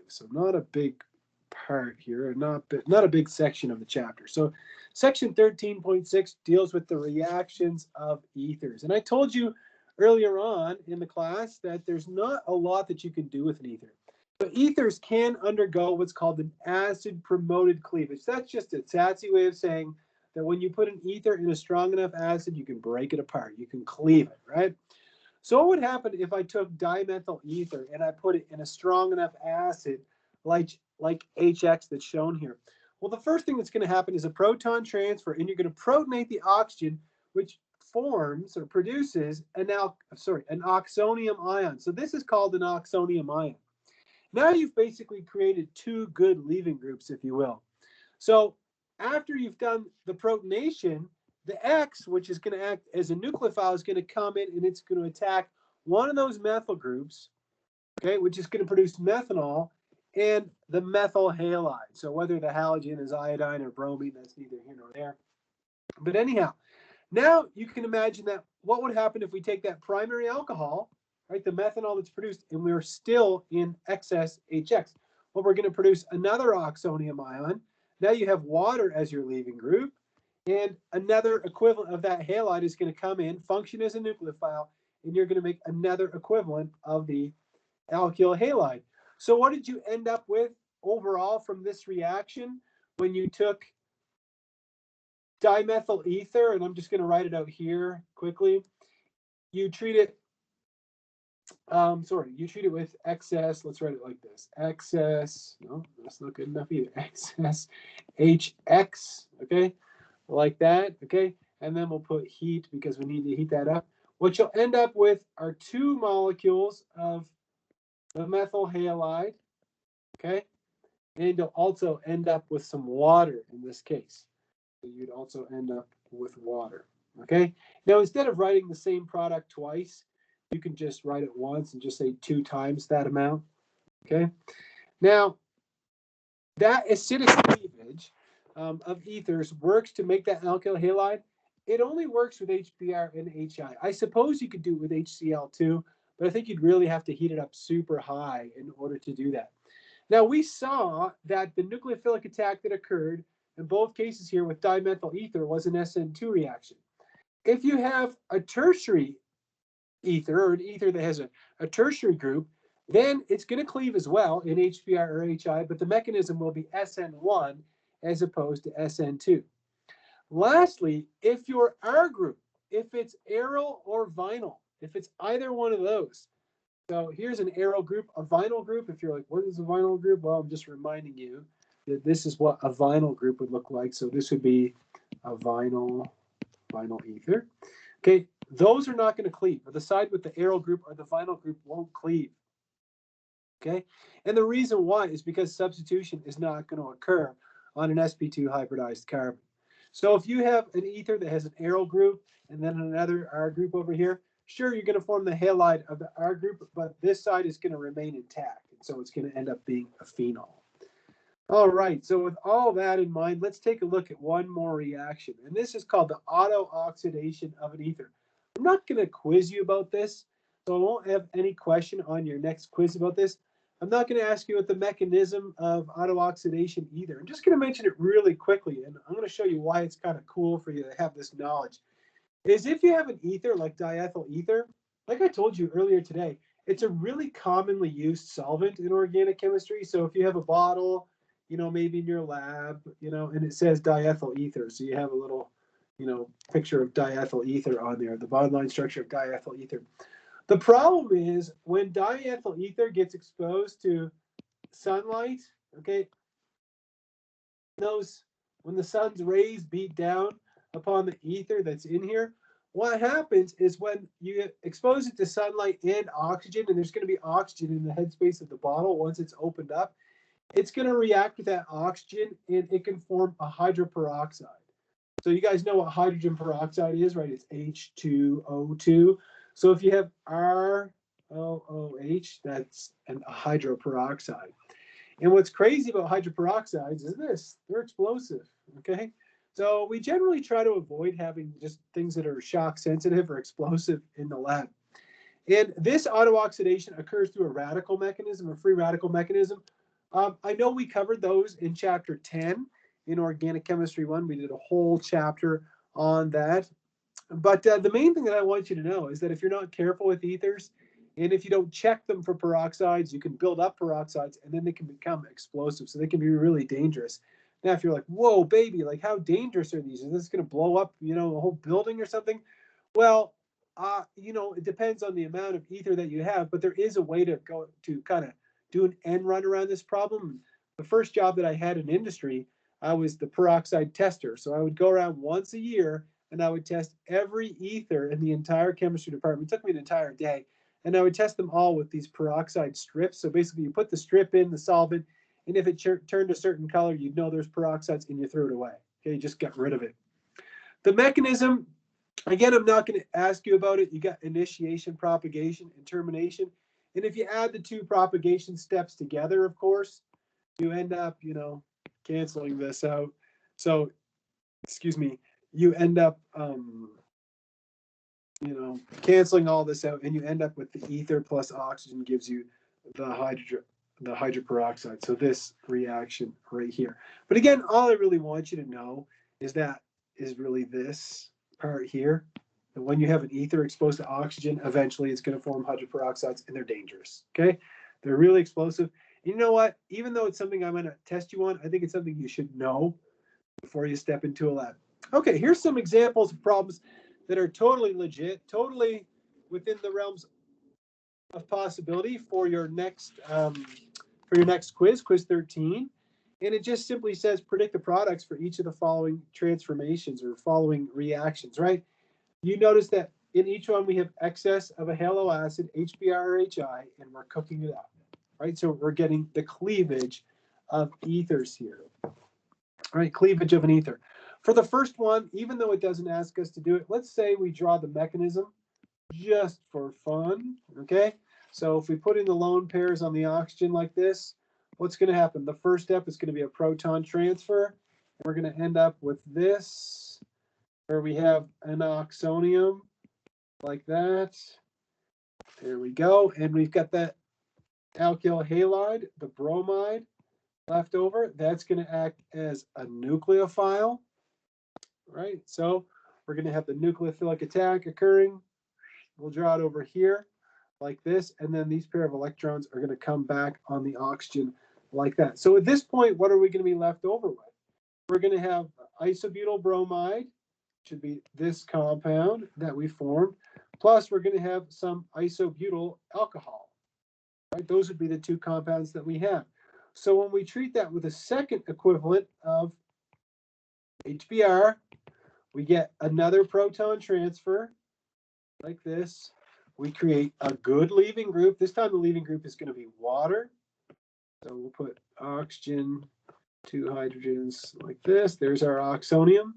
So not a big part here, not a big section of the chapter. So section 13.6 deals with the reactions of ethers. And I told you earlier on in the class that there's not a lot that you can do with an ether. But ethers can undergo what's called an acid-promoted cleavage. That's just a fancy way of saying that when you put an ether in a strong enough acid, you can break it apart. You can cleave it, right? So what would happen if I took dimethyl ether and I put it in a strong enough acid like HX that's shown here? Well, the first thing that's going to happen is a proton transfer, and you're going to protonate the oxygen, which forms or produces an oxonium ion. So this is called an oxonium ion. Now you've basically created two good leaving groups, if you will. So after you've done the protonation, the X, which is going to act as a nucleophile, is going to come in and it's going to attack one of those methyl groups, okay, which is going to produce methanol and the methyl halide. So whether the halogen is iodine or bromine, that's neither here nor there. But anyhow, now you can imagine that what would happen if we take that primary alcohol, right, the methanol that's produced, and we're still in excess HX. Well, we're going to produce another oxonium ion. Now you have water as your leaving group, and another equivalent of that halide is going to come in, function as a nucleophile, and you're going to make another equivalent of the alkyl halide. So what did you end up with overall from this reaction when you took dimethyl ether, and I'm just going to write it out here quickly. You treat it, you treat it with excess, let's write it like this, excess, no, that's not good enough either, excess HX, okay, like that, okay, and then we'll put heat because we need to heat that up. What you'll end up with are two molecules of the methyl halide, okay, and you'll also end up with some water in this case. So you'd also end up with water, okay? Now, instead of writing the same product twice, you can just write it once and just say 2 times that amount, okay? Now, that acidic cleavage of ethers works to make that alkyl halide. It only works with HBr and HI. I suppose you could do it with HCl too, but I think you'd really have to heat it up super high in order to do that. Now, we saw that the nucleophilic attack that occurred in both cases here with dimethyl ether was an SN2 reaction. If you have a tertiary ether, or an ether that has a tertiary group, then it's going to cleave as well in HBr or HI, but the mechanism will be SN1 as opposed to SN2. Lastly, if your R group, if it's aryl or vinyl, if it's either one of those, so here's an aryl group, a vinyl group. If you're like, what is a vinyl group? Well, I'm just reminding you that this is what a vinyl group would look like. So this would be a vinyl ether. Okay, those are not going to cleave. But the side with the aryl group or the vinyl group won't cleave. Okay, and the reason why is because substitution is not going to occur on an sp2 hybridized carbon. So if you have an ether that has an aryl group and then another R group over here, sure, you're going to form the halide of the R group, but this side is going to remain intact. And so it's going to end up being a phenol. All right, so with all that in mind, let's take a look at one more reaction. And this is called the auto-oxidation of an ether. I'm not going to quiz you about this, so I won't have any question on your next quiz about this. I'm not going to ask you what the mechanism of auto-oxidation either. I'm just going to mention it really quickly, and I'm going to show you why it's kind of cool for you to have this knowledge. Is if you have an ether like diethyl ether, like I told you earlier today, it's a really commonly used solvent in organic chemistry. So if you have a bottle, maybe in your lab, and it says diethyl ether, so you have a little, picture of diethyl ether on there, the bond line structure of diethyl ether. The problem is when diethyl ether gets exposed to sunlight, okay, when the sun's rays beat down upon the ether that's in here, what happens is when you expose it to sunlight and oxygen, and there's going to be oxygen in the headspace of the bottle once it's opened up, it's going to react with that oxygen and it can form a hydroperoxide. So you guys know what hydrogen peroxide is, right? It's H2O2. So if you have ROOH, that's a hydroperoxide. And what's crazy about hydroperoxides is this: they're explosive, okay? So we generally try to avoid having just things that are shock sensitive or explosive in the lab. And this auto-oxidation occurs through a radical mechanism, a free radical mechanism. I know we covered those in chapter 10 in Organic Chemistry 1. We did a whole chapter on that. But the main thing that I want you to know is that if you're not careful with ethers, and if you don't check them for peroxides, you can build up peroxides, and then they can become explosive. So they can be really dangerous. Now, if you're like, whoa, baby, like how dangerous are these? Is this going to blow up, a whole building or something? Well, it depends on the amount of ether that you have, but there is a way to go to kind of do an end run around this problem. The first job that I had in industry, I was the peroxide tester. So I would go around once a year and I would test every ether in the entire chemistry department. It took me an entire day. And I would test them all with these peroxide strips. So basically you put the strip in, the solvent, and if it turned a certain color, you'd know there's peroxides and you threw it away. Okay, you just got rid of it. The mechanism, again, I'm not going to ask you about it. You got initiation, propagation, and termination. And if you add the two propagation steps together, of course, you end up, canceling this out. So, excuse me, you end up, canceling all this out, and you end up with the ether plus oxygen gives you the hydroperoxide. So this reaction right here. But again, all I really want you to know is that is really this part here. And when you have an ether exposed to oxygen, eventually it's going to form hydroperoxides, and they're dangerous. Okay, they're really explosive. And you know what? Even though it's something I'm going to test you on, I think it's something you should know before you step into a lab. Okay, here's some examples of problems that are totally legit, totally within the realms of possibility for your next quiz, quiz 13. And it just simply says predict the products for each of the following transformations or following reactions, right? You notice that in each one we have excess of a halo acid, HBr or HI, and we're cooking it up, right? So we're getting the cleavage of ethers here, right? Cleavage of an ether. For the first one, even though it doesn't ask us to do it, let's say we draw the mechanism just for fun, okay? So if we put in the lone pairs on the oxygen like this, what's going to happen? The first step is going to be a proton transfer. We're going to end up with this, where we have an oxonium like that. There we go. And we've got that alkyl halide, the bromide, left over. That's going to act as a nucleophile, right? So we're going to have the nucleophilic attack occurring. We'll draw it over here like this, and then these pair of electrons are going to come back on the oxygen like that. So at this point, what are we going to be left over with? We're going to have isobutyl bromide, should be this compound that we formed, plus we're going to have some isobutyl alcohol, right? Those would be the two compounds that we have. So when we treat that with a second equivalent of HBr, we get another proton transfer like this. We create a good leaving group. This time the leaving group is going to be water. So we'll put oxygen, two hydrogens like this. There's our oxonium.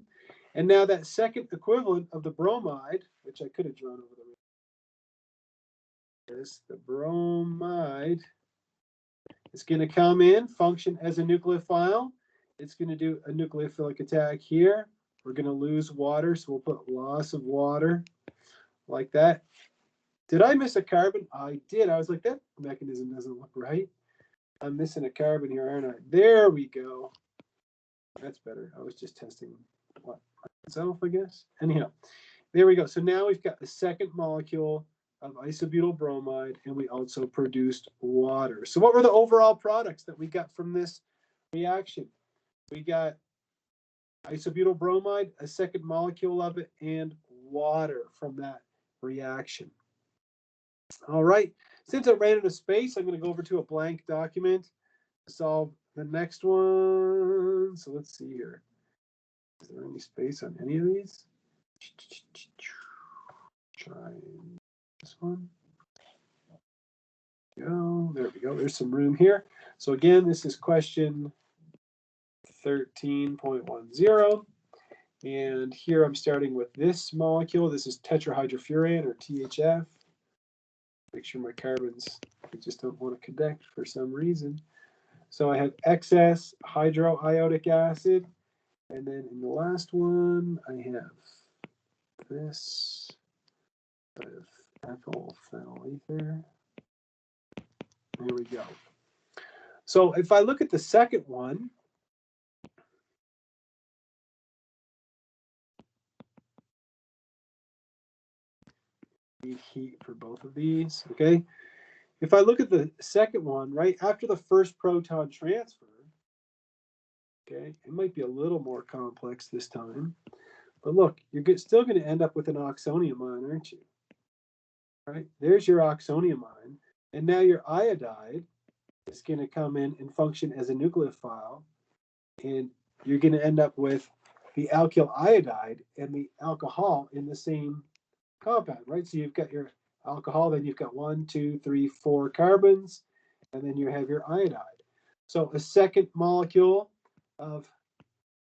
And now that second equivalent of the bromide, which I could have drawn over the bromide is going to come in, function as a nucleophile. It's going to do a nucleophilic attack here. We're going to lose water, so we'll put loss of water like that. Did I miss a carbon? I did. I was like, that mechanism doesn't look right. I'm missing a carbon here, aren't I? There we go. That's better. I was just testing myself, I guess. Anyhow, there we go. So now we've got the second molecule of isobutyl bromide, and we also produced water. So what were the overall products that we got from this reaction? We got isobutyl bromide, a second molecule of it, and water from that reaction. All right, since I ran out of space, I'm going to go over to a blank document to solve the next one. So let's see here. Is there any space on any of these? Try this one. Go. There we go. There's some room here. So again, this is question 13.10. And here I'm starting with this molecule. This is tetrahydrofuran, or THF. Make sure my carbons, I just don't want to connect for some reason. So I have excess hydroiodic acid. And then in the last one, I have this. I have Ethyl phenyl ether. There we go. So if I look at the second one, need heat for both of these, okay? If I look at the second one, right after the first proton transfer, okay, it might be a little more complex this time, but look, you're still going to end up with an oxonium ion, aren't you? Right, there's your oxonium ion, and now your iodide is going to come in and function as a nucleophile, and you're going to end up with the alkyl iodide and the alcohol in the same compound, right? So you've got your alcohol, then you've got 1, 2, 3, 4 carbons, and then you have your iodide. So a second molecule of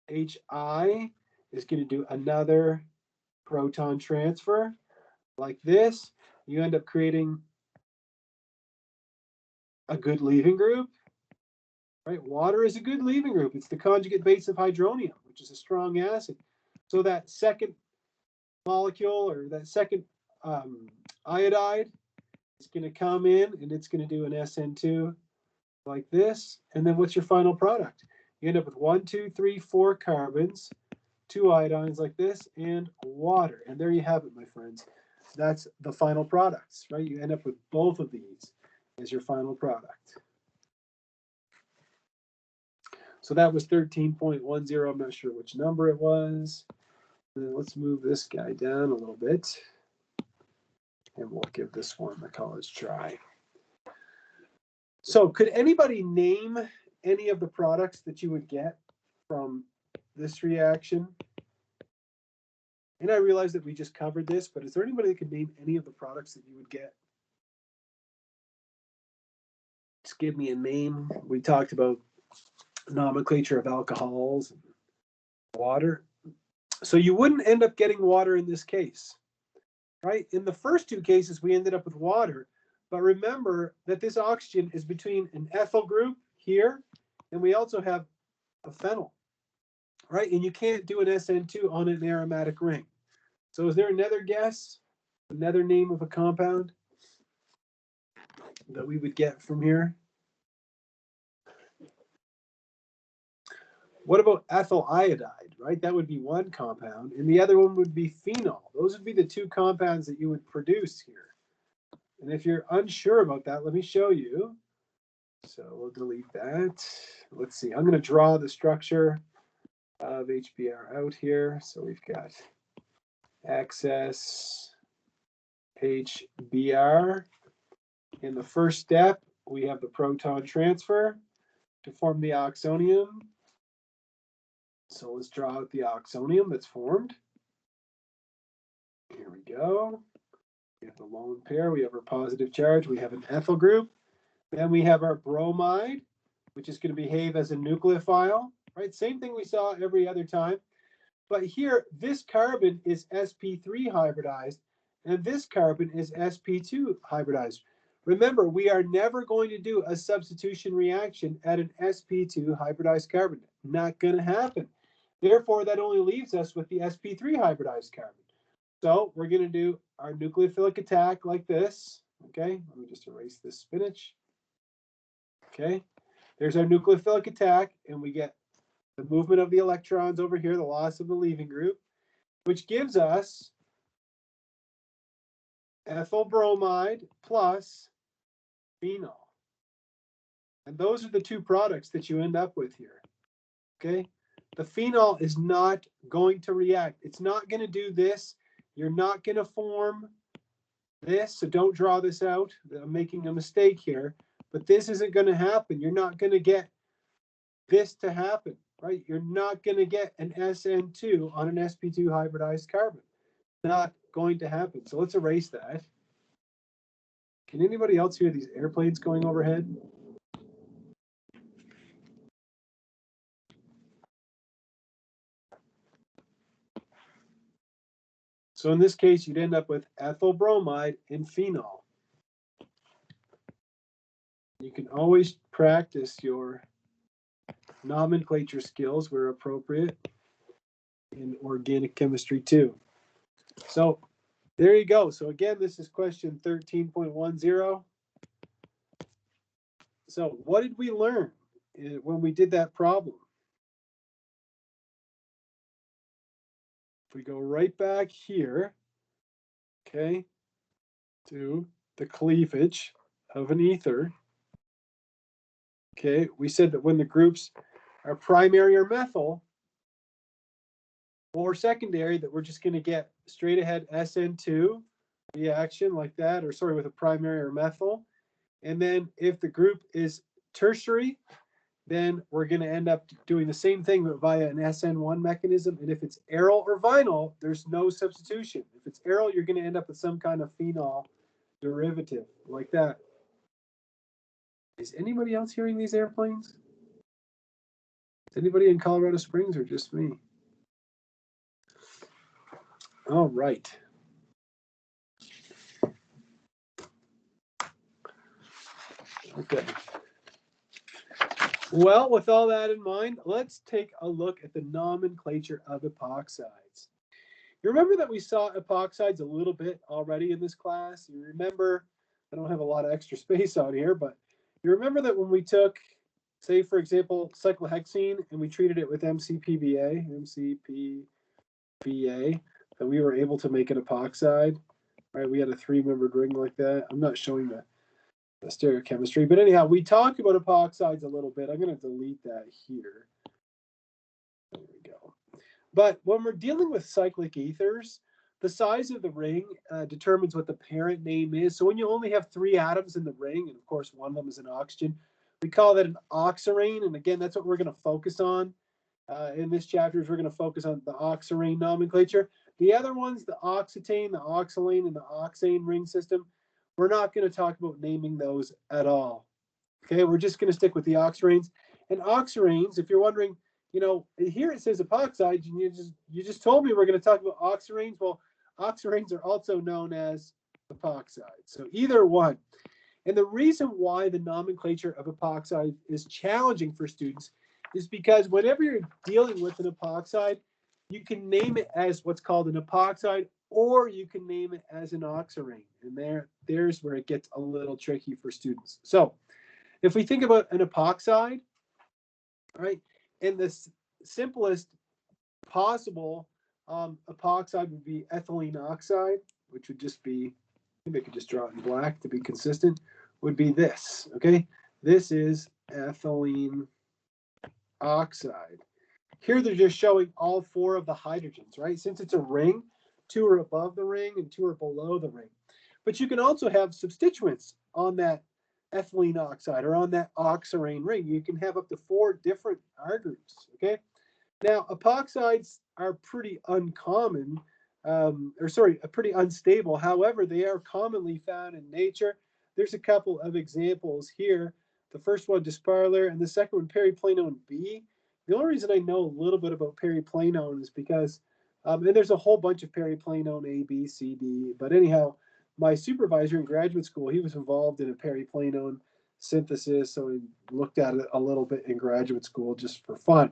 HI is going to do another proton transfer like this. You end up creating a good leaving group, right? Water is a good leaving group. It's the conjugate base of hydronium, which is a strong acid. So that second molecule, or that second iodide, is going to come in and it's going to do an SN2 like this. And then what's your final product? You end up with 1, 2, 3, 4 carbons, 2 iodines like this, and water. And there you have it, my friends. That's the final products, right? You end up with both of these as your final product. So that was 13.10. I'm not sure which number it was. Let's move this guy down a little bit. And we'll give this one a college try. So could anybody name any of the products that you would get from this reaction? And I realize that we just covered this, but is there anybody that could name any of the products that you would get? Just give me a name. We talked about nomenclature of alcohols and water. So you wouldn't end up getting water in this case, right? In the first two cases, we ended up with water. But remember that this oxygen is between an ethyl group here, and we also have a phenyl, right? And you can't do an SN2 on an aromatic ring. So is there another guess, another name of a compound that we would get from here? What about ethyl iodide, right? That would be one compound, and the other one would be phenol. Those would be the two compounds that you would produce here. And if you're unsure about that, let me show you. So we'll delete that. Let's see. I'm going to draw the structure of HBr out here. So we've got excess HBr. In the first step, we have the proton transfer to form the oxonium. So let's draw out the oxonium that's formed. Here we go. We have the lone pair. We have our positive charge. We have an ethyl group. Then we have our bromide, which is going to behave as a nucleophile, right? Same thing we saw every other time. But here, this carbon is sp3 hybridized, and this carbon is sp2 hybridized. Remember, we are never going to do a substitution reaction at an sp2 hybridized carbon. Not going to happen. Therefore, that only leaves us with the sp3 hybridized carbon. So we're going to do our nucleophilic attack like this. Okay, let me just erase this spinach. Okay, there's our nucleophilic attack, and we get the movement of the electrons over here, the loss of the leaving group, which gives us ethyl bromide plus phenol. And those are the two products that you end up with here. Okay, the phenol is not going to react. It's not going to do this. You're not going to form this, so don't draw this out. I'm making a mistake here, but this isn't going to happen. You're not going to get this to happen, right? You're not going to get an SN2 on an sp2 hybridized carbon. Not going to happen. So let's erase that. Can anybody else hear these airplanes going overhead? So in this case, you'd end up with ethyl bromide and phenol. You can always practice your nomenclature skills where appropriate in organic chemistry too. So There you go. So again, this is question 13.10. So what did we learn when we did that problem? If we go right back here, okay, to the cleavage of an ether, okay, we said that when the groups are primary or methyl or secondary, that we're just going to get straight ahead SN2 reaction like that, or sorry, with a primary or methyl. And then if the group is tertiary, then we're going to end up doing the same thing but via an SN1 mechanism. And if it's aryl or vinyl, there's no substitution. If it's aryl, you're going to end up with some kind of phenol derivative like that. Is anybody else hearing these airplanes? Is anybody in Colorado Springs or just me? All right. Okay. Well, with all that in mind, let's take a look at the nomenclature of epoxides. You remember that we saw epoxides a little bit already in this class? You remember, I don't have a lot of extra space on here, but you remember that when we took, say, for example, cyclohexene, and we treated it with MCPBA, that we were able to make an epoxide, right? We had a 3-membered ring like that. I'm not showing the stereochemistry, but anyhow, we talked about epoxides a little bit. I'm going to delete that here. There we go. But when we're dealing with cyclic ethers, the size of the ring determines what the parent name is. So when you only have 3 atoms in the ring, and of course one of them is an oxygen, we call that an Oxirane. And again, that's what we're going to focus on in this chapter. Is we're going to focus on the Oxirane nomenclature. The other ones, the oxetane, the oxalane, and the oxane ring system, we're not going to talk about naming those at all. Okay, we're just going to stick with the oxiranes. And oxiranes, if you're wondering, you know, here it says epoxides, and you just told me we're going to talk about oxiranes. Well, oxiranes are also known as epoxides. So either one. And the reason why the nomenclature of epoxide is challenging for students is because whenever you're dealing with an epoxide, you can name it as what's called an epoxide, or you can name it as an oxirane. And there's where it gets a little tricky for students. So if we think about an epoxide, right, and the simplest possible epoxide would be ethylene oxide, which would just be, maybe I could just draw it in black to be consistent, would be this, okay? This is ethylene oxide. Here they're just showing all 4 of the hydrogens, right? Since it's a ring, 2 are above the ring and 2 are below the ring. But you can also have substituents on that ethylene oxide or on that oxirane ring. You can have up to 4 different R groups, okay? Now, epoxides are pretty uncommon, pretty unstable. However, they are commonly found in nature. There's a couple of examples here. The first one, dysparler, and the second one, periplanone B. The only reason I know a little bit about periplanone is because, and there's a whole bunch of periplanone A, B, C, D. But anyhow, my supervisor in graduate school, he was involved in a periplanone synthesis, so we looked at it a little bit in graduate school just for fun.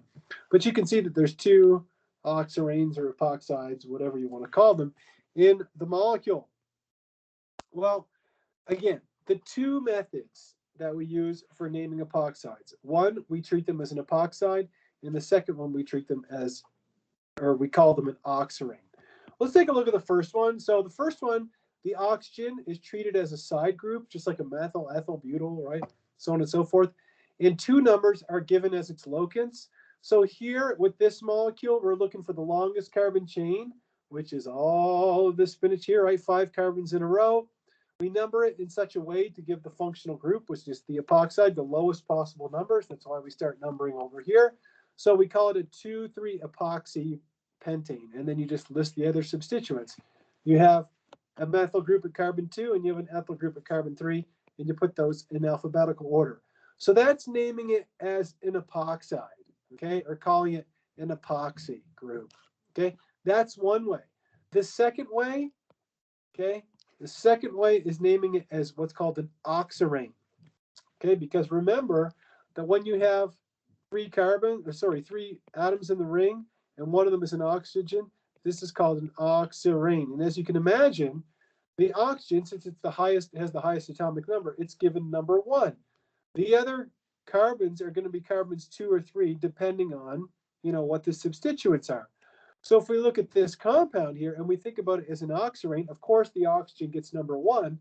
But you can see that there's 2 oxiranes or epoxides, whatever you want to call them, in the molecule. Well, again, the 2 methods that we use for naming epoxides. One, we treat them as an epoxide, and the second one, we treat them as, or we call them an oxirane. Let's take a look at the first one. So the first one, the oxygen is treated as a side group, just like a methyl, ethyl, butyl, right? So on and so forth. And 2 numbers are given as its locants. So here with this molecule, we're looking for the longest carbon chain, which is all of this spinach here, right? 5 carbons in a row. We number it in such a way to give the functional group, which is the epoxide, the lowest possible numbers. That's why we start numbering over here. So we call it a 2,3 epoxy pentane. And then you just list the other substituents. You have a methyl group at carbon 2, and you have an ethyl group at carbon 3, and you put those in alphabetical order. So that's naming it as an epoxide, okay, or calling it an epoxy group, okay? That's one way. The second way, okay, the second way is naming it as what's called an oxirane, okay, because remember that when you have 3 atoms in the ring, and one of them is an oxygen, this is called an Oxirane. And as you can imagine, the oxygen, since it's the highest, has the highest atomic number, it's given number 1. The other carbons are going to be carbons 2 or 3, depending on, what the substituents are. So if we look at this compound here and we think about it as an oxirane, of course the oxygen gets number 1,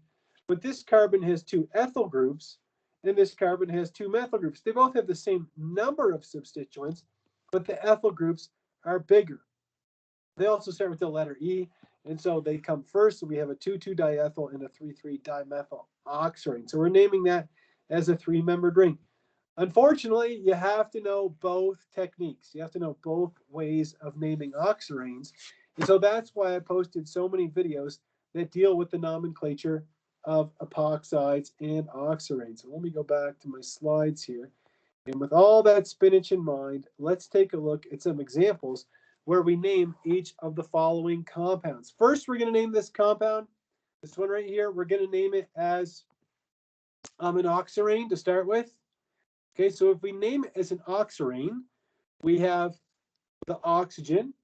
but this carbon has 2 ethyl groups and this carbon has 2 methyl groups. They both have the same number of substituents, but the ethyl groups are bigger. They also start with the letter E, and so they come first. So we have a 2,2-diethyl and a 3,3-dimethyl oxirane. So we're naming that as a 3-membered ring. Unfortunately, you have to know both techniques. You have to know both ways of naming oxiranes. And so that's why I posted so many videos that deal with the nomenclature of epoxides and oxiranes. So let me go back to my slides here. And with all that spinach in mind, let's take a look at some examples where we name each of the following compounds. First, we're going to name this compound, this one right here, we're going to name it as an oxirane to start with. Okay, so if we name it as an oxirane, we have the oxygen.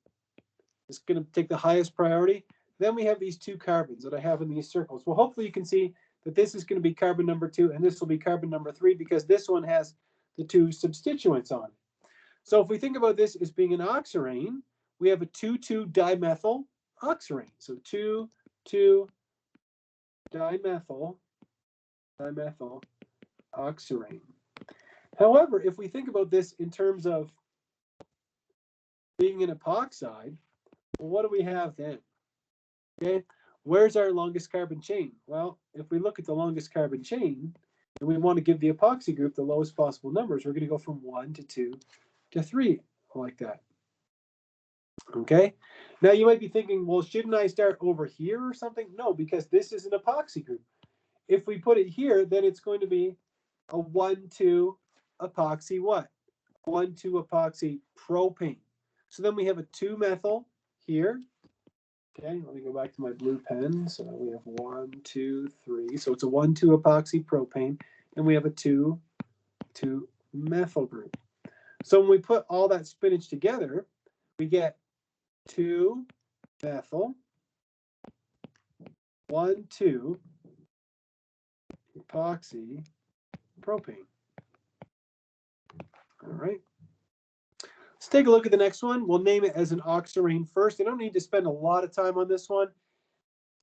It's going to take the highest priority. Then we have these 2 carbons that I have in these circles. Well, hopefully you can see that this is going to be carbon number 2 and this will be carbon number 3 because this one has the 2 substituents on it. So if we think about this as being an oxirane, we have a 2,2-dimethyl oxirane. So 2,2-dimethyl oxirane. However, if we think about this in terms of being an epoxide, well, what do we have then? Okay, where's our longest carbon chain? Well, if we look at the longest carbon chain, and we want to give the epoxy group the lowest possible numbers, we're going to go from 1 to 2 to 3, like that. Okay, now you might be thinking, well, shouldn't I start over here or something? No, because this is an epoxy group. If we put it here, then it's going to be a 1,2 epoxy what? 1,2 epoxy propane. So then we have a 2-methyl here. Okay, let me go back to my blue pen. So we have 1, 2, 3. So it's a 1,2 epoxy propane, and we have a 2,2-methyl group. So when we put all that spinach together, we get 2-methyl, 1,2 epoxy propane. All right. Let's take a look at the next one. We'll name it as an oxirane first. I don't need to spend a lot of time on this one.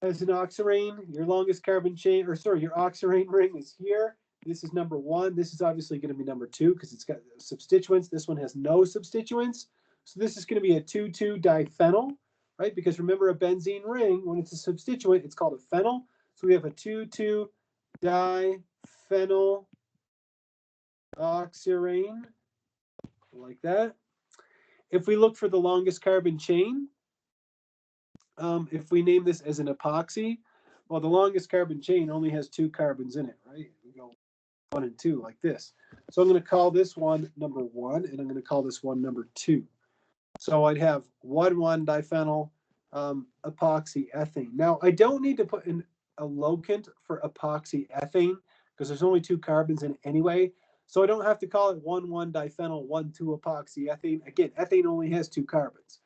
As an oxirane, your longest carbon chain, or sorry, your oxirane ring is here. This is number 1. This is obviously going to be number 2 because it's got substituents. This one has no substituents. So this is going to be a 2,2-diphenyl, right? Because remember, a benzene ring, when it's a substituent, it's called a phenyl. So we have a 2,2-diphenyl oxirane, like that. If we look for the longest carbon chain, if we name this as an epoxy, well, the longest carbon chain only has 2 carbons in it, right? We go 1 and 2 like this. So I'm going to call this one number 1, and I'm going to call this one number 2. So I'd have 1,1-diphenyl epoxy ethane. Now, I don't need to put in a locant for epoxy ethane because there's only 2 carbons in it anyway. So I don't have to call it 1,1-diphenyl 1,2 epoxy ethane. Again, ethane only has 2 carbons.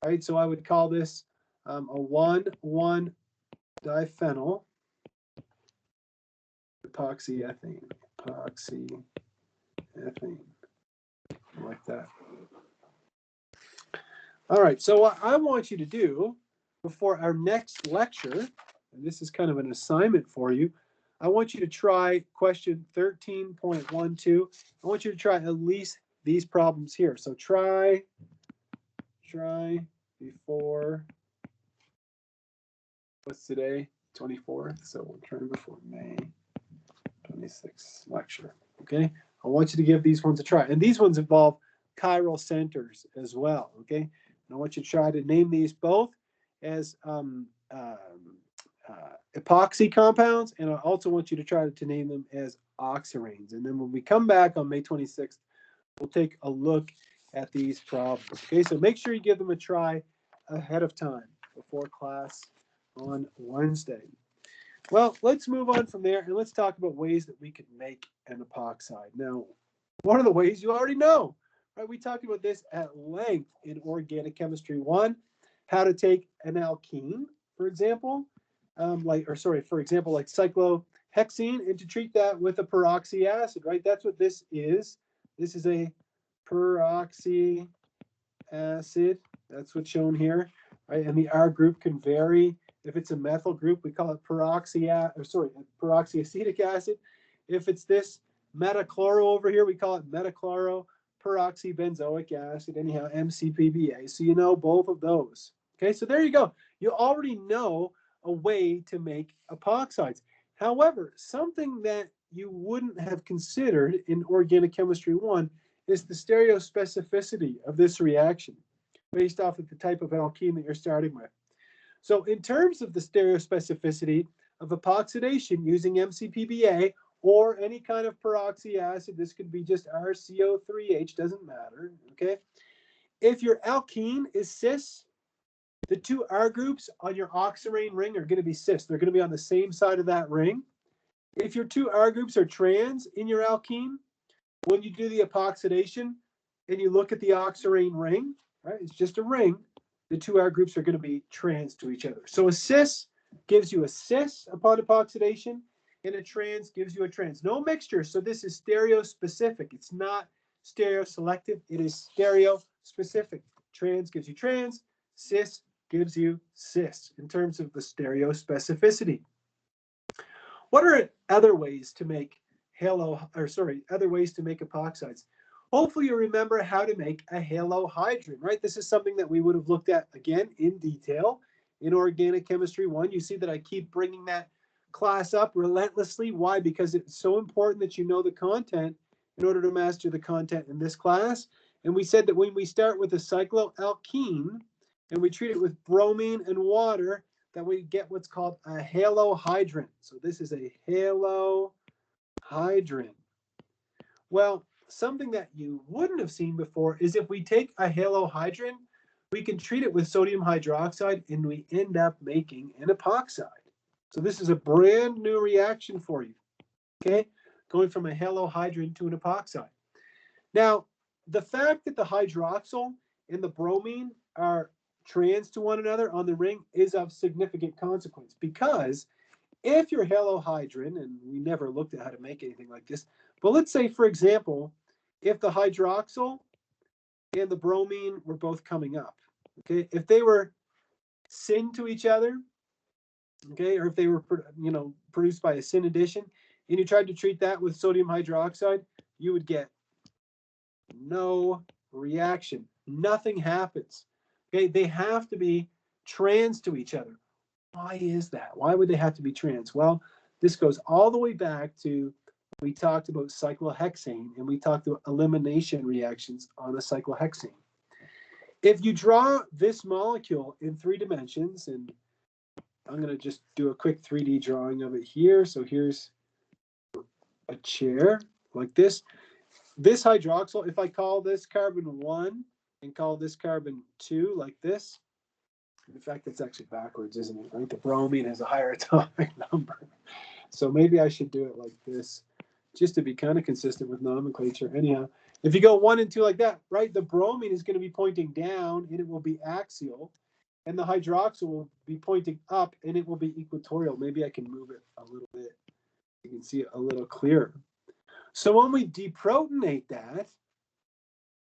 All right, so I would call this a 1,1-diphenyl epoxy ethane. Epoxy ethane, like that. All right, so what I want you to do before our next lecture, and this is kind of an assignment for you, I want you to try question 13.12. I want you to try at least these problems here. So try before, what's today? 24th. So we'll try before May 26th lecture. Okay, I want you to give these ones a try. And these ones involve chiral centers as well. Okay, and I want you to try to name these both as epoxy compounds, and I also want you to try to name them as oxiranes. And then when we come back on May 26th, we'll take a look at these problems. Okay, so make sure you give them a try ahead of time before class on Wednesday. Well, let's move on from there and let's talk about ways that we could make an epoxide. Now, one of the ways you already know, right? We talked about this at length in Organic Chemistry 1. how to take an alkene, for example, for example, like cyclohexene, and to treat that with a peroxy acid, right? That's what this is. This is a peroxy acid. That's what's shown here, right? And the R group can vary. If it's a methyl group, we call it peroxyacetic acid. If it's this metachloro over here, we call it metachloroperoxybenzoic acid, anyhow, MCPBA. So you know both of those. Okay, so there you go. You already know a way to make epoxides. However, something that you wouldn't have considered in Organic Chemistry 1 is the stereospecificity of this reaction based off of the type of alkene that you're starting with. So in terms of the stereospecificity of epoxidation using MCPBA or any kind of peroxy acid, this could be just RCO3H, doesn't matter, okay? If your alkene is cis, the two R groups on your oxirane ring are going to be cis. They're going to be on the same side of that ring. If your two R groups are trans in your alkene, when you do the epoxidation and you look at the oxirane ring, right, it's just a ring, the two R groups are going to be trans to each other. So a cis gives you a cis upon epoxidation, and a trans gives you a trans. No mixture, so this is stereospecific. It's not stereoselective, it is stereospecific. Trans gives you trans, cis gives you cis in terms of the stereospecificity. What are other ways to make other ways to make epoxides? Hopefully you remember how to make a halohydrin, right? This is something that we would have looked at again in detail in Organic Chemistry 1. You see that I keep bringing that class up relentlessly. Why? Because it's so important that you know the content in order to master the content in this class. And we said that when we start with a cycloalkene and we treat it with bromine and water, that we get what's called a halohydrin. So this is a halohydrin. Well, something that you wouldn't have seen before is if we take a halohydrin, we can treat it with sodium hydroxide and we end up making an epoxide. So this is a brand new reaction for you, okay? Going from a halohydrin to an epoxide. Now, the fact that the hydroxyl and the bromine are trans to one another on the ring is of significant consequence, because if your halohydrin, and we never looked at how to make anything like this, but let's say, for example, if the hydroxyl and the bromine were both coming up, okay, if they were syn to each other, okay, or if they were, produced by a syn addition, and you tried to treat that with sodium hydroxide, you would get no reaction. Nothing happens. Okay, they have to be trans to each other. Why is that? Why would they have to be trans? Well, this goes all the way back to, we talked about cyclohexane, and we talked about elimination reactions on a cyclohexane. If you draw this molecule in 3 dimensions, and I'm going to just do a quick 3D drawing of it here. So here's a chair like this. This hydroxyl, if I call this carbon 1 and call this carbon 2 like this, in fact, it's actually backwards, isn't it? Right? The bromine has a higher atomic number. So maybe I should do it like this, just to be kind of consistent with nomenclature. Anyhow, if you go 1 and 2 like that, right, the bromine is going to be pointing down and it will be axial, and the hydroxyl will be pointing up and it will be equatorial. Maybe I can move it a little bit. You can see it a little clearer. So when we deprotonate that,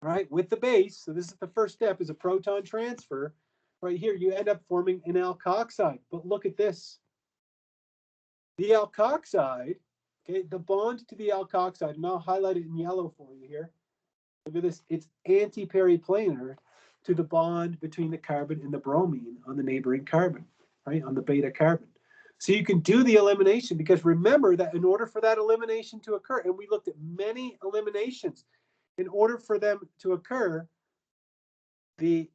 right, with the base, so this is the first step, is a proton transfer. Right here, you end up forming an alkoxide. But look at this. The alkoxide, okay, the bond to the alkoxide, and I'll highlight it in yellow for you here. Look at this. It's anti-periplanar to the bond between the carbon and the bromine on the neighboring carbon, right, on the beta carbon. So you can do the elimination, because remember that in order for that elimination to occur, and we looked at many eliminations, in order for them to occur, the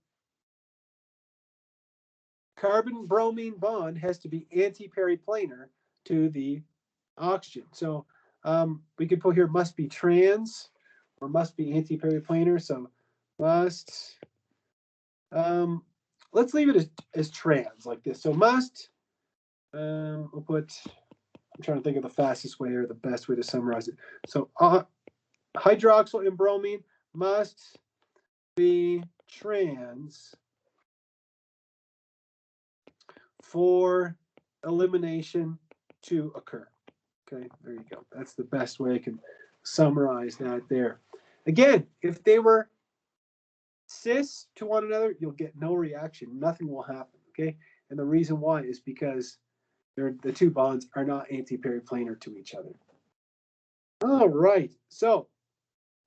carbon-bromine bond has to be anti-periplanar to the oxygen. So we could put here must be trans or must be anti-periplanar. So must, let's leave it as trans like this. So must, we'll put, I'm trying to think of the fastest way or the best way to summarize it. So hydroxyl and bromine must be trans for elimination to occur. Okay, there you go. That's the best way I can summarize that there. Again, if they were cis to one another, you'll get no reaction. Nothing will happen, okay? And the reason why is because the two bonds are not antiperiplanar to each other. All right, so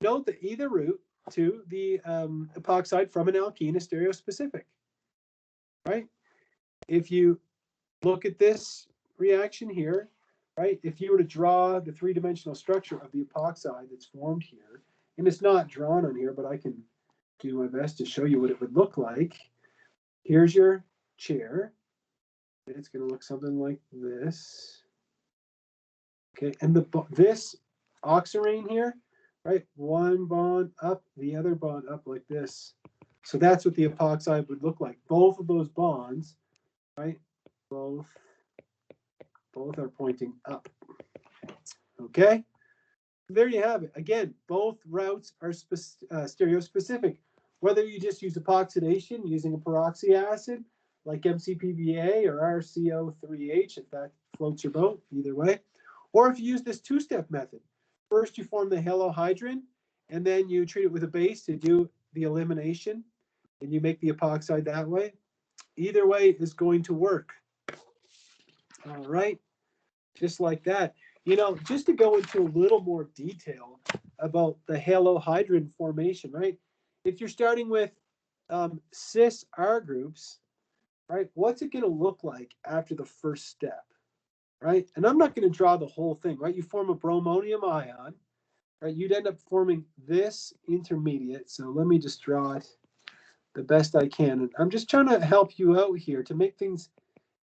note that either route to the epoxide from an alkene is stereospecific, right? If you look at this reaction here, right? If you were to draw the three-dimensional structure of the epoxide that's formed here, and it's not drawn on here, but I can do my best to show you what it would look like. Here's your chair. It's going to look something like this. Okay, and this Oxirane here, right? One bond up, the other bond up like this. So that's what the epoxide would look like. Both of those bonds, right? Both are pointing up. Okay, there you have it. Again, both routes are stereospecific. Whether you just use epoxidation using a peroxy acid like MCPBA or RCO3H, if that floats your boat, either way. Or if you use this two-step method. First, you form the halohydrin, and then you treat it with a base to do the elimination, and you make the epoxide that way. Either way is going to work. All right, just like that. You know, just to go into a little more detail about the halohydrin formation, right? If you're starting with cis R groups, right, what's it going to look like after the first step, right? And I'm not going to draw the whole thing, right? You form a bromonium ion, right? You'd end up forming this intermediate. So let me just draw it the best I can. And I'm just trying to help you out here to make things,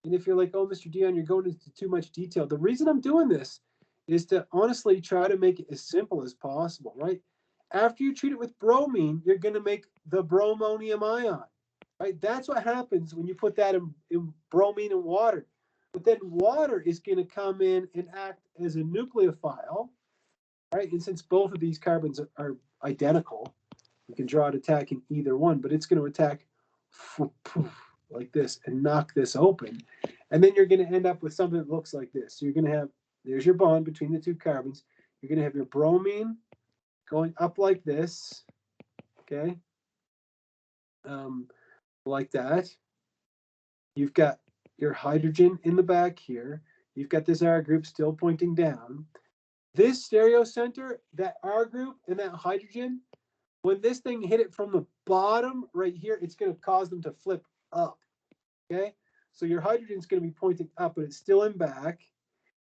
and if you're like, oh, Mr. Dion, you're going into too much detail. The reason I'm doing this is to honestly try to make it as simple as possible, right? After you treat it with bromine, you're going to make the bromonium ion, right? That's what happens when you put that in bromine and water. But then water is going to come in and act as a nucleophile, right? And since both of these carbons are identical, you can draw it attacking either one, but it's going to attack like this and knock this open. And then you're going to end up with something that looks like this. So you're going to have, there's your bond between the two carbons. You're going to have your bromine going up like this, okay? Like that. You've got your hydrogen in the back here. You've got this R group still pointing down. This stereocenter, that R group and that hydrogen, when this thing hit it from the bottom right here, it's going to cause them to flip up, okay? So your hydrogen is going to be pointing up, but it's still in back.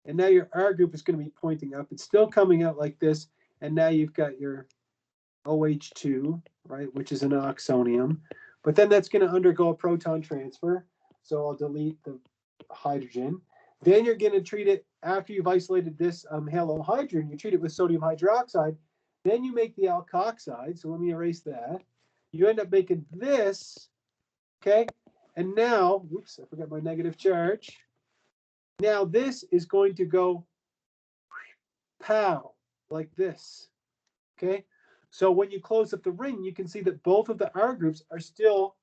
And now your R group is going to be pointing up. It's still coming out like this. And now you've got your OH2, right, which is an oxonium. But then that's going to undergo a proton transfer. So I'll delete the hydrogen. Then you're going to treat it, after you've isolated this halohydrin, you treat it with sodium hydroxide. Then you make the alkoxide. So let me erase that. You end up making this, okay? And now, whoops, I forgot my negative charge. Now this is going to go pow, like this, okay? So when you close up the ring, you can see that both of the R groups are still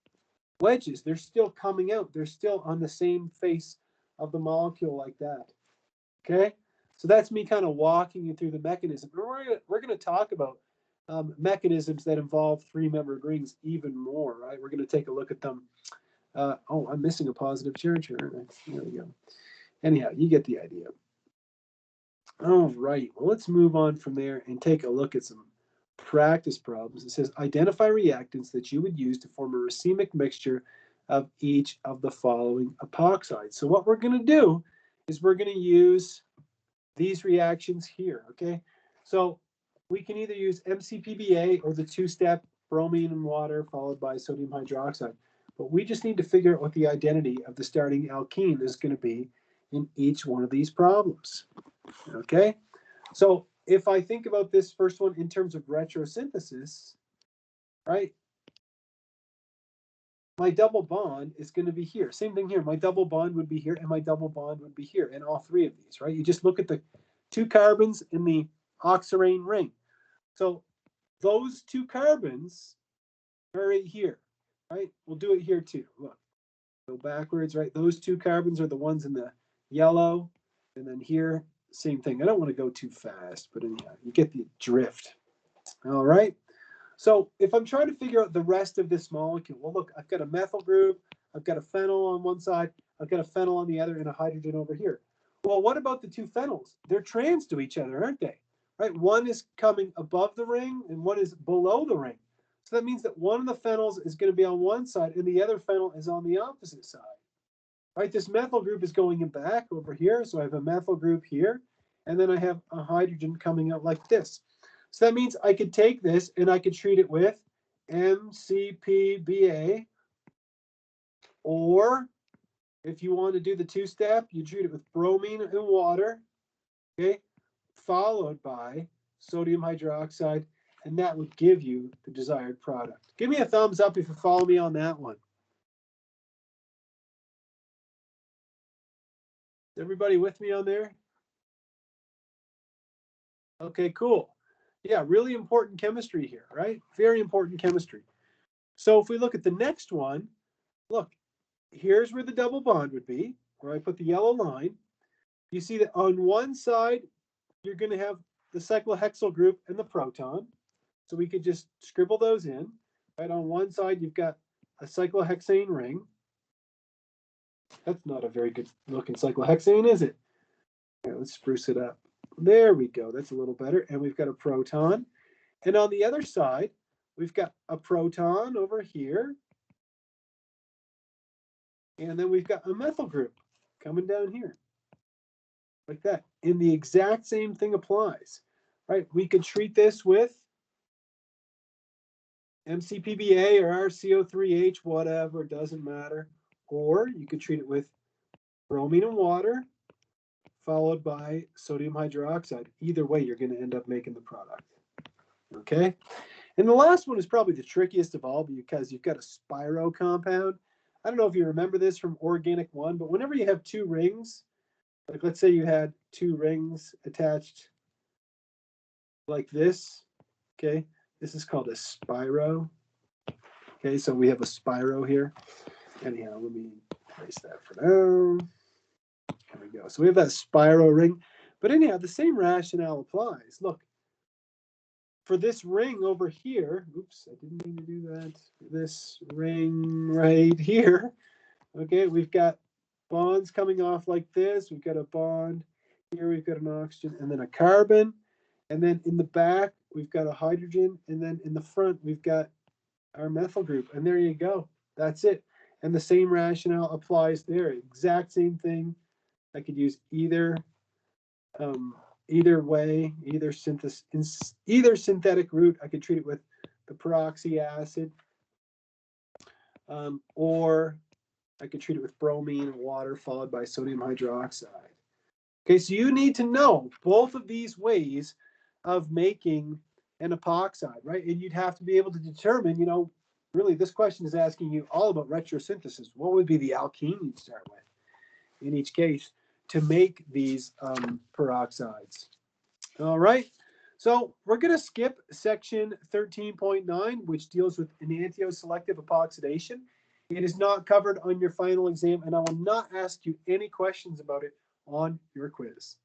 wedges. They're still coming out. They're still on the same face of the molecule like that, okay? So that's me kind of walking you through the mechanism. We're going to talk about mechanisms that involve three-membered rings even more, right? We're going to take a look at them. Oh, I'm missing a positive charge here. There we go. Anyhow, you get the idea. All right, well, let's move on from there and take a look at some practice problems. It says, identify reactants that you would use to form a racemic mixture of each of the following epoxides. So what we're going to do is we're going to use these reactions here, okay? So we can either use MCPBA or the two-step bromine and water followed by sodium hydroxide. But we just need to figure out what the identity of the starting alkene is going to be in each one of these problems, okay? So if I think about this first one in terms of retrosynthesis, right? My double bond is going to be here. Same thing here. My double bond would be here, and my double bond would be here in all three of these, right? You just look at the two carbons in the Oxirane ring. So those two carbons are right here, right? We'll do it here too. Look. Go backwards, right? Those two carbons are the ones in the yellow. And then here, same thing. I don't want to go too fast, but anyhow, you get the drift. All right. So if I'm trying to figure out the rest of this molecule, well, look, I've got a methyl group, I've got a phenyl on one side, I've got a phenyl on the other, and a hydrogen over here. Well, what about the two phenols? They're trans to each other, aren't they? Right? One is coming above the ring and one is below the ring. So that means that one of the phenols is going to be on one side and the other phenyl is on the opposite side. Right? This methyl group is going back over here. So I have a methyl group here, and then I have a hydrogen coming out like this. So that means I could take this and I could treat it with MCPBA, or if you want to do the two-step, you treat it with bromine and water, okay, followed by sodium hydroxide, and that would give you the desired product. Give me a thumbs up if you follow me on that one. Is everybody with me on there? Okay, cool. Yeah, really important chemistry here, right? Very important chemistry. So if we look at the next one, look, here's where the double bond would be, where I put the yellow line. You see that on one side, you're going to have the cyclohexyl group and the proton. So we could just scribble those in. Right on one side, you've got a cyclohexane ring. That's not a very good looking cyclohexane, is it? Yeah, let's spruce it up. There we go. That's a little better. And we've got a proton. And on the other side, we've got a proton over here. And then we've got a methyl group coming down here. Like that. And the exact same thing applies. Right? We could treat this with MCPBA or RCO3H, whatever, doesn't matter. Or you could treat it with bromine and water, followed by sodium hydroxide. Either way, you're going to end up making the product. Okay? And the last one is probably the trickiest of all because you've got a Spiro compound. I don't know if you remember this from Organic 1, but whenever you have two rings, like let's say you had two rings attached like this, okay? This is called a Spiro. Okay, so we have a Spiro here. Anyhow, let me erase that for now. There we go. So we have that Spiro ring. But anyhow, the same rationale applies. Look, for this ring over here, oops, I didn't mean to do that. This ring right here, okay, we've got bonds coming off like this. We've got a bond here, we've got an oxygen, and then a carbon. And then in the back, we've got a hydrogen. And then in the front, we've got our methyl group. And there you go. That's it. And the same rationale applies there. Exact same thing. I could use either way, either synthetic route. I could treat it with the peroxy acid, or I could treat it with bromine and water followed by sodium hydroxide. Okay, so you need to know both of these ways of making an epoxide, right? And you'd have to be able to determine, you know, really this question is asking you all about retrosynthesis. What would be the alkene you'd start with in each case to make these peroxides? All right, so we're going to skip section 13.9, which deals with enantioselective epoxidation. It is not covered on your final exam, and I will not ask you any questions about it on your quiz.